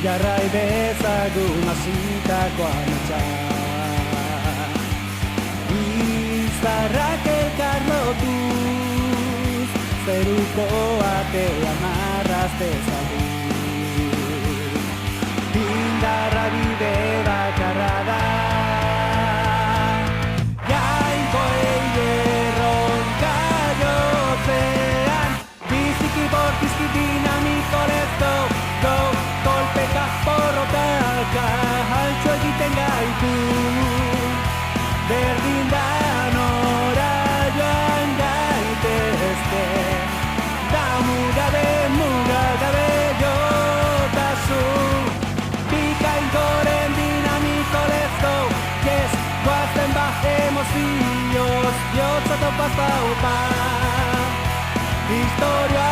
Jarrai dezagun hasitakoa natxa. Izarrak elkar lotuz, zeruko atea marraztezagun. Indarra bide bakarra da, jainkoei erronka jotzean, biziki bortizki dinamiko lezko, go, kolpeka porrotaka, altxo egiten gaitu, berdin da nora joan gaitezke, da mugagabe jotasun, bikainkoren dinamiko lezko, yes, guazen ba emozioz, jotza topaz baupa, historia